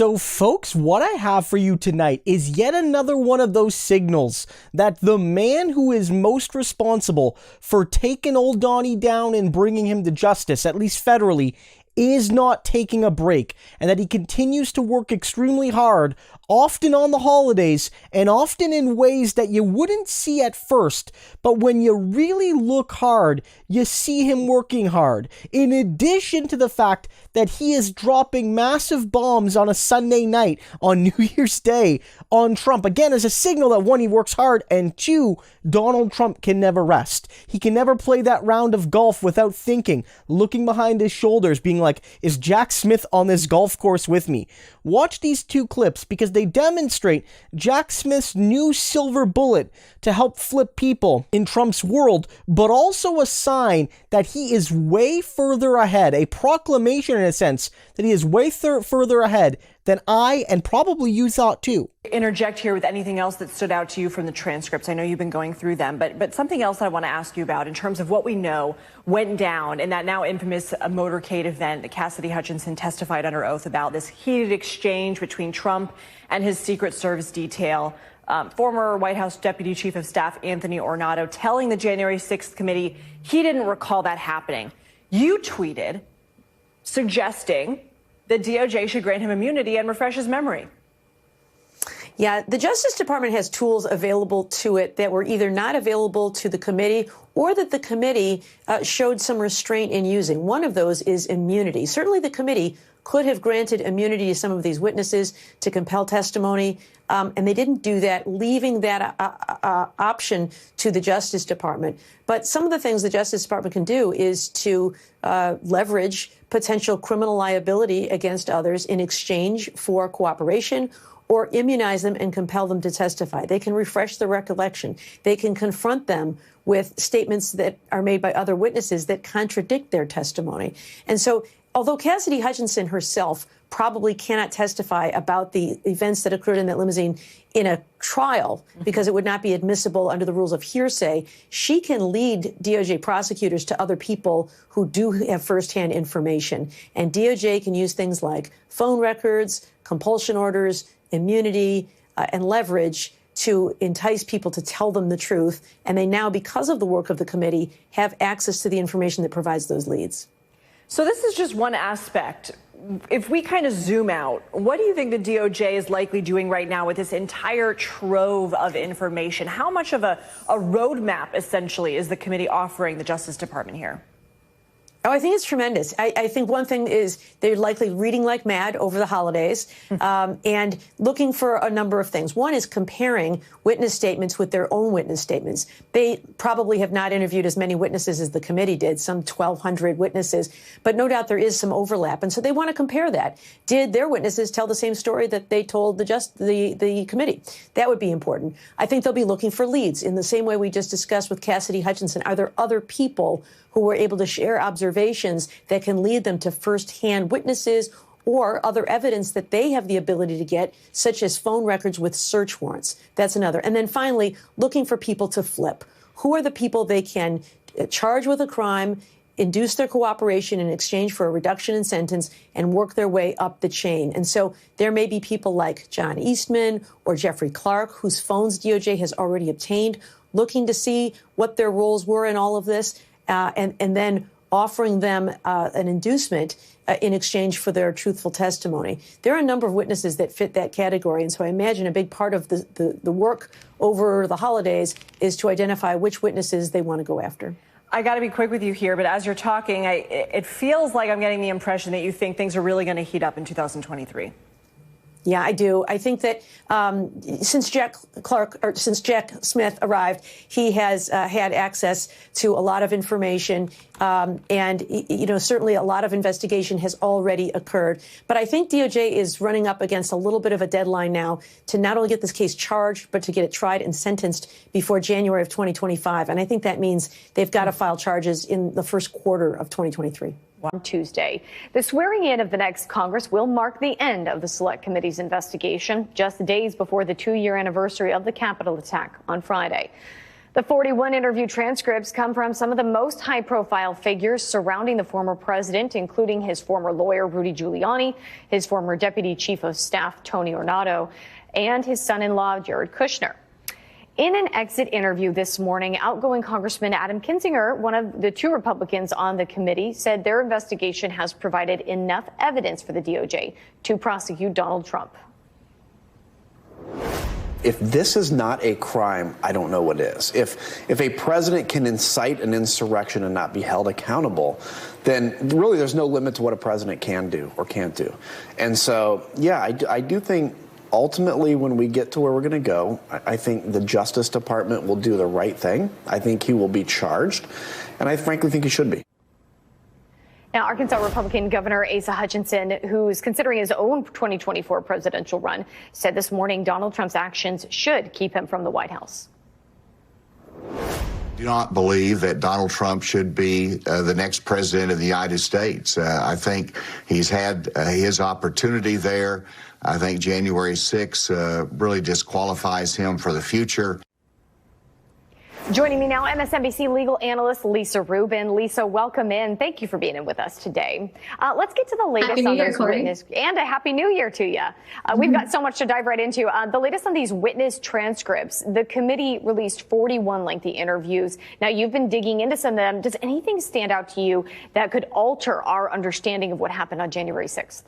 So folks, what I have for you tonight is yet another one of those signals that the man who is most responsible for taking old Donnie down and bringing him to justice, at least federally, is not taking a break, and that he continues to work extremely hard, often on the holidays, and often in ways that you wouldn't see at first, but when you really look hard, you see him working hard. In addition to the fact that he is dropping massive bombs on a Sunday night on New Year's Day on Trump, again, as a signal that one, he works hard, and two, Donald Trump can never rest. He can never play that round of golf without thinking, looking behind his shoulders, being like, is Jack Smith on this golf course with me? Watch these two clips because they demonstrate Jack Smith's new silver bullet to help flip people in Trump's world, but also a sign that he is way further ahead, a proclamation in a sense that he is way further ahead than I and probably you thought too. Interject here with anything else that stood out to you from the transcripts. I know you've been going through them, but something else I want to ask you about in terms of what we know went down in that now infamous motorcade event that Cassidy Hutchinson testified under oath about, this heated exchange between Trump and his Secret Service detail. Former White House Deputy Chief of Staff Anthony Ornato telling the January 6th committee he didn't recall that happening. You tweeted suggesting that DOJ should grant him immunity and refresh his memory. Yeah, the Justice Department has tools available to it that were either not available to the committee or that the committee showed some restraint in using. One of those is immunity. Certainly the committee could have granted immunity to some of these witnesses to compel testimony, and they didn't do that, leaving that option to the Justice Department. But some of the things the Justice Department can do is to leverage potential criminal liability against others in exchange for cooperation, or immunize them and compel them to testify. They can refresh their recollection. They can confront them with statements that are made by other witnesses that contradict their testimony. And so, although Cassidy Hutchinson herself probably cannot testify about the events that occurred in that limousine in a trial because it would not be admissible under the rules of hearsay, she can lead DOJ prosecutors to other people who do have firsthand information. And DOJ can use things like phone records, compulsion orders, immunity, and leverage to entice people to tell them the truth. And they now, because of the work of the committee, have access to the information that provides those leads. So this is just one aspect. If we kind of zoom out, what do you think the DOJ is likely doing right now with this entire trove of information? How much of a roadmap, essentially, is the committee offering the Justice Department here? Oh, I think it's tremendous. I think one thing is they're likely reading like mad over the holidays and looking for a number of things. One is comparing witness statements with their own witness statements. They probably have not interviewed as many witnesses as the committee did, some 1,200 witnesses, but no doubt there is some overlap. And so they want to compare that. Did their witnesses tell the same story that they told the committee? That would be important. I think they'll be looking for leads in the same way we just discussed with Cassidy Hutchinson. Are there other people who were able to share observations that can lead them to firsthand witnesses or other evidence that they have the ability to get, such as phone records with search warrants? That's another. And then finally, looking for people to flip. Who are the people they can charge with a crime, induce their cooperation in exchange for a reduction in sentence, and work their way up the chain? And so there may be people like John Eastman or Jeffrey Clark, whose phones DOJ has already obtained, looking to see what their roles were in all of this. And then offering them an inducement in exchange for their truthful testimony. There are a number of witnesses that fit that category. And so I imagine a big part of the work over the holidays is to identify which witnesses they want to go after. I got to be quick with you here, but as you're talking, it feels like I'm getting the impression that you think things are really going to heat up in 2023. Yeah, I do. I think that since Jack Smith arrived, he has had access to a lot of information, and certainly a lot of investigation has already occurred. But I think DOJ is running up against a little bit of a deadline now to not only get this case charged, but to get it tried and sentenced before January of 2025. And I think that means they've got to file charges in the first quarter of 2023. On Tuesday, the swearing in of the next Congress will mark the end of the Select Committee's investigation, just days before the 2-year anniversary of the Capitol attack on Friday. The 41 interview transcripts come from some of the most high-profile figures surrounding the former president, including his former lawyer, Rudy Giuliani, his former deputy chief of staff, Tony Ornato, and his son-in-law, Jared Kushner. In an exit interview this morning, outgoing Congressman Adam Kinzinger, one of the two Republicans on the committee, said their investigation has provided enough evidence for the DOJ to prosecute Donald Trump. If this is not a crime, I don't know what is. If a president can incite an insurrection and not be held accountable, then really there's no limit to what a president can do or can't do. And so, yeah, I do think ultimately when we get to where we're going to go, I think the Justice Department will do the right thing. I think he will be charged, and I frankly think he should be. Now, Arkansas Republican Governor Asa Hutchinson, who's considering his own 2024 presidential run, said this morning Donald Trump's actions should keep him from the White House. Do not believe that Donald Trump should be the next president of the United States. I think he's had his opportunity there. I think January 6th really disqualifies him for the future. Joining me now, MSNBC legal analyst Lisa Rubin. Lisa, welcome in. Thank you for being in with us today. Let's get to the latest on those witness, and a happy new year to you. We've got so much to dive right into. The latest on these witness transcripts. The committee released 41 lengthy interviews. Now, you've been digging into some of them. Does anything stand out to you that could alter our understanding of what happened on January 6th?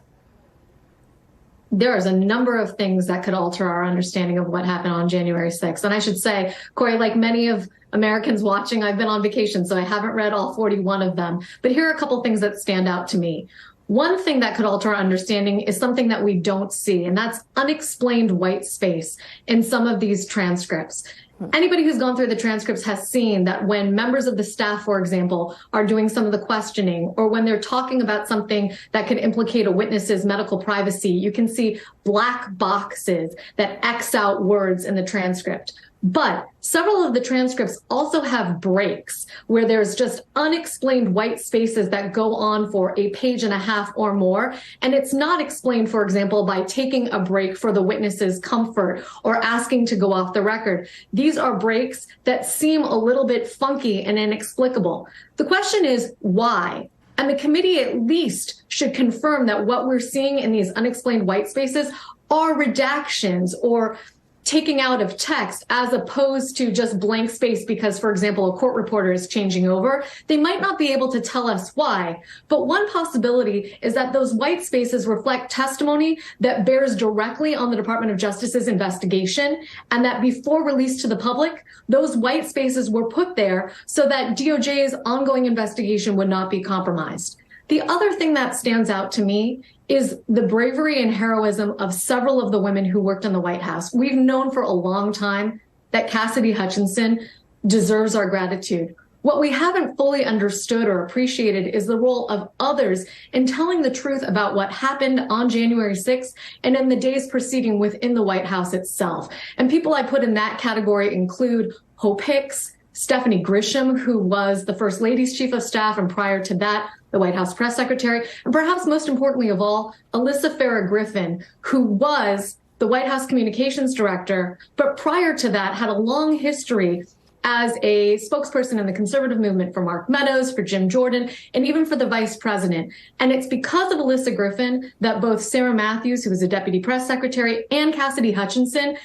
There's a number of things that could alter our understanding of what happened on January 6th. And I should say, Corey, like many of Americans watching, I've been on vacation, so I haven't read all 41 of them. But here are a couple things that stand out to me. One thing that could alter our understanding is something that we don't see, and that's unexplained white space in some of these transcripts. Anybody who's gone through the transcripts has seen that when members of the staff, for example, are doing some of the questioning, or when they're talking about something that could implicate a witness's medical privacy, you can see black boxes that X out words in the transcript. But several of the transcripts also have breaks where there's just unexplained white spaces that go on for a page and a half or more. And it's not explained, for example, by taking a break for the witness's comfort or asking to go off the record. These are breaks that seem a little bit funky and inexplicable. The question is why? And the committee at least should confirm that what we're seeing in these unexplained white spaces are redactions or taking out of text as opposed to just blank space because, for example, a court reporter is changing over. They might not be able to tell us why, but one possibility is that those white spaces reflect testimony that bears directly on the Department of Justice's investigation, and that before release to the public, those white spaces were put there so that DOJ's ongoing investigation would not be compromised. The other thing that stands out to me is the bravery and heroism of several of the women who worked in the White House. We've known for a long time that Cassidy Hutchinson deserves our gratitude. What we haven't fully understood or appreciated is the role of others in telling the truth about what happened on January 6th and in the days preceding within the White House itself. And people I put in that category include Hope Hicks, Stephanie Grisham, who was the First Lady's Chief of Staff, and prior to that, the White House press secretary, and perhaps most importantly of all, Alyssa Farah Griffin, who was the White House communications director, but prior to that had a long history as a spokesperson in the conservative movement for Mark Meadows, for Jim Jordan, and even for the vice president. And it's because of Alyssa Griffin that both Sarah Matthews, who was a deputy press secretary, and Cassidy Hutchinson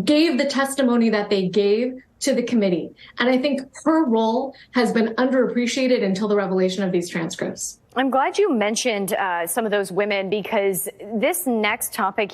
gave the testimony that they gave to the committee. And I think her role has been underappreciated until the revelation of these transcripts. I'm glad you mentioned some of those women, because this next topic.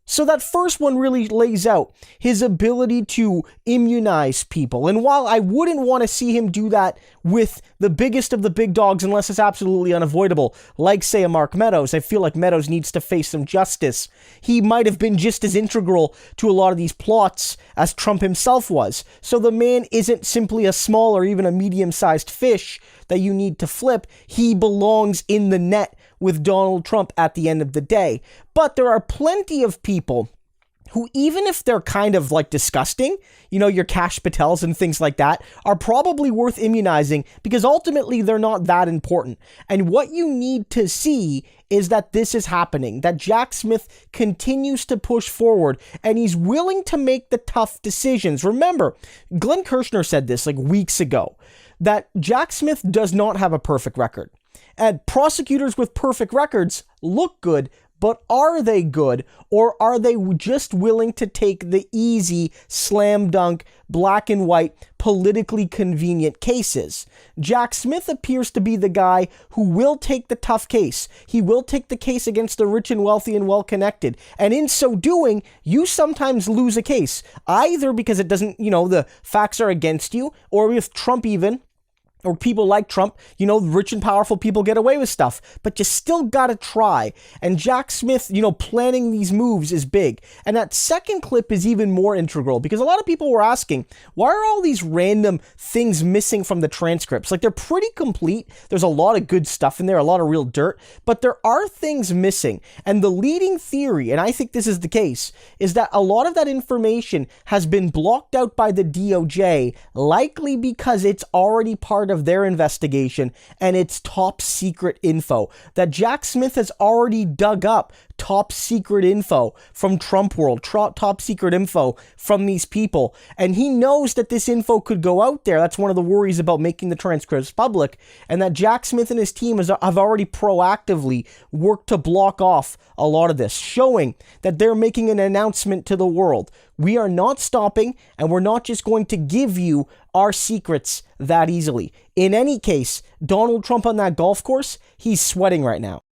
So that first one really lays out his ability to immunize people. And while I wouldn't want to see him do that with the biggest of the big dogs unless it's absolutely unavoidable, like, say, a Mark Meadows, I feel like Meadows needs to face some justice. He might have been just as integral to a lot of these plots as Trump himself was. So the man isn't simply a small or even a medium-sized fish that you need to flip. He belongs in the net with Donald Trump at the end of the day. But there are plenty of people who, even if they're kind of like disgusting, you know, your Kash Patels and things like that, are probably worth immunizing because ultimately they're not that important. And what you need to see is that this is happening, that Jack Smith continues to push forward and he's willing to make the tough decisions. Remember, Glenn Kirshner said this like weeks ago, that Jack Smith does not have a perfect record. And prosecutors with perfect records look good, but are they good, or are they just willing to take the easy, slam dunk, black and white, politically convenient cases? Jack Smith appears to be the guy who will take the tough case. He will take the case against the rich and wealthy and well-connected. And in so doing, you sometimes lose a case, either because it doesn't, you know, the facts are against you, or with Trump even, or people like Trump, you know, rich and powerful people get away with stuff, but you still gotta try. And Jack Smith, you know, planning these moves is big. And that second clip is even more integral because a lot of people were asking, why are all these random things missing from the transcripts? Like, they're pretty complete. There's a lot of good stuff in there, a lot of real dirt, but there are things missing. And the leading theory, and I think this is the case, is that a lot of that information has been blocked out by the DOJ, likely because it's already part of their investigation and it's top secret info. That Jack Smith has already dug up top secret info from Trump world, top secret info from these people, and he knows that this info could go out there. That's one of the worries about making the transcripts public, and that Jack Smith and his team have already proactively worked to block off a lot of this, showing that they're making an announcement to the world. We are not stopping, and we're not just going to give you our secrets that easily. In any case, Donald Trump on that golf course, he's sweating right now.